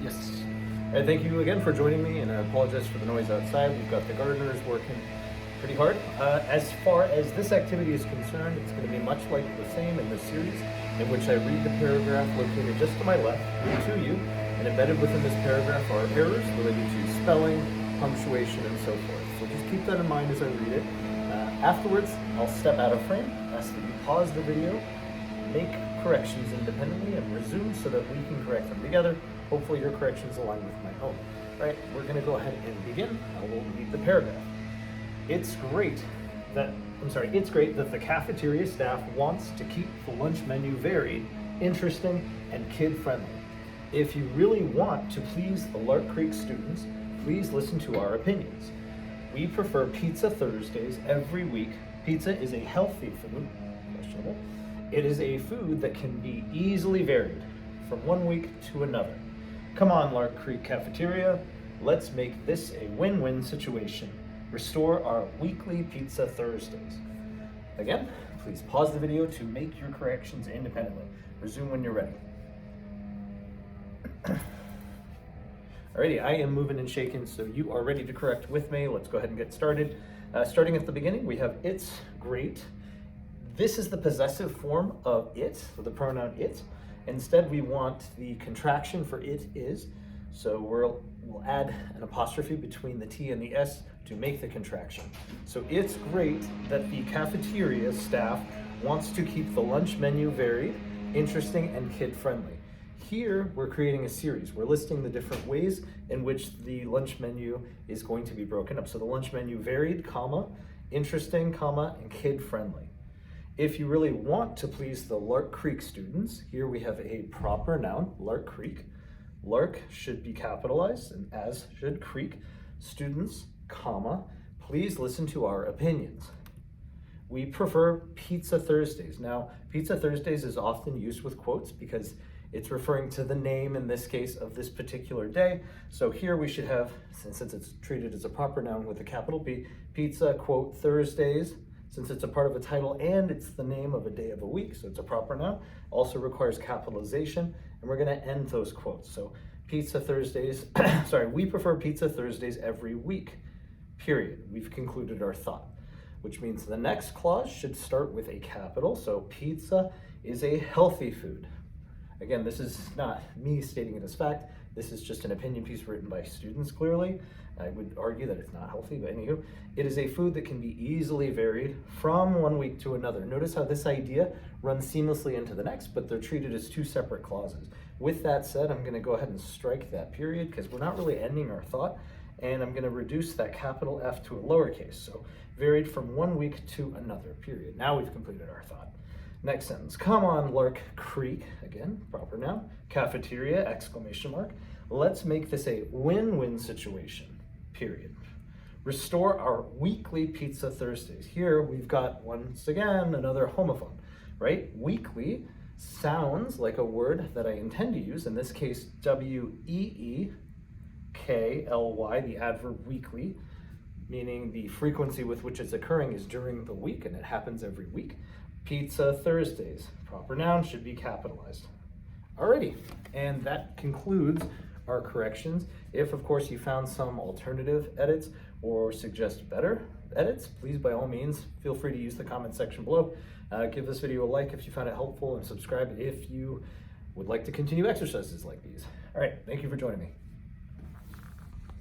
Yes. And thank you again for joining me, and I apologize for the noise outside. We've got the gardeners working pretty hard. As far as this activity is concerned, it's going to be much like the same in this series, in which I read the paragraph located just to my left, to you, and embedded within this paragraph are errors related to spelling, punctuation, and so forth. So just keep that in mind as I read it. Afterwards, I'll step out of frame, ask that you pause the video, make corrections independently, and resume so that we can correct them together. Hopefully your corrections align with my own. All right, we're going to go ahead and begin. I will read the paragraph. It's great that the cafeteria staff wants to keep the lunch menu varied, interesting, and kid-friendly. If you really want to please the Lark Creek students, please listen to our opinions. We prefer pizza Thursdays every week. Pizza is a healthy food, questionable. It is a food that can be easily varied from one week to another. Come on, Lark Creek Cafeteria, let's make this a win-win situation. Restore our weekly pizza Thursdays. Again, please pause the video to make your corrections independently. Resume when you're ready. Alrighty, I am moving and shaking, so you are ready to correct with me. Let's go ahead and get started. Starting at the beginning, we have it's great. This is the possessive form of it, or the pronoun it. Instead, we want the contraction for it is. So we'll add an apostrophe between the T and the S to make the contraction. So it's great that the cafeteria staff wants to keep the lunch menu varied, interesting, and kid-friendly. Here, we're creating a series. We're listing the different ways in which the lunch menu is going to be broken up. So the lunch menu varied, comma, interesting, comma, and kid-friendly. If you really want to please the Lark Creek students, here we have a proper noun, Lark Creek. Lark should be capitalized, and as should Creek. Students, comma, please listen to our opinions. We prefer pizza Thursdays. Now, pizza Thursdays is often used with quotes because it's referring to the name, in this case, of this particular day. So here we should have, since it's treated as a proper noun with a capital P, pizza, quote, Thursdays. Since it's a part of a title and it's the name of a day of a week, so it's a proper noun, also requires capitalization, and we're gonna end those quotes. So pizza Thursdays, we prefer pizza Thursdays every week, period. We've concluded our thought, which means the next clause should start with a capital, so pizza is a healthy food. Again, this is not me stating it as fact, this is just an opinion piece written by students, clearly. I would argue that it's not healthy, but anywho, it is a food that can be easily varied from one week to another. Notice how this idea runs seamlessly into the next, but they're treated as two separate clauses. With that said, I'm gonna go ahead and strike that period because we're not really ending our thought, and I'm gonna reduce that capital F to a lowercase. So varied from one week to another, period. Now we've completed our thought. Next sentence, come on, Lark Creek, again, proper noun, cafeteria, exclamation mark. Let's make this a win-win situation, period. Restore our weekly pizza Thursdays. Here we've got, once again, another homophone, right? Weekly sounds like a word that I intend to use, in this case, W-E-E-K-L-Y, the adverb weekly, meaning the frequency with which it's occurring is during the week, and it happens every week. Pizza Thursdays, proper noun should be capitalized. Alrighty, and that concludes our corrections. If, of course, you found some alternative edits or suggest better edits, please, by all means, feel free to use the comment section below. Give this video a like if you found it helpful, and subscribe if you would like to continue exercises like these. All right, thank you for joining me.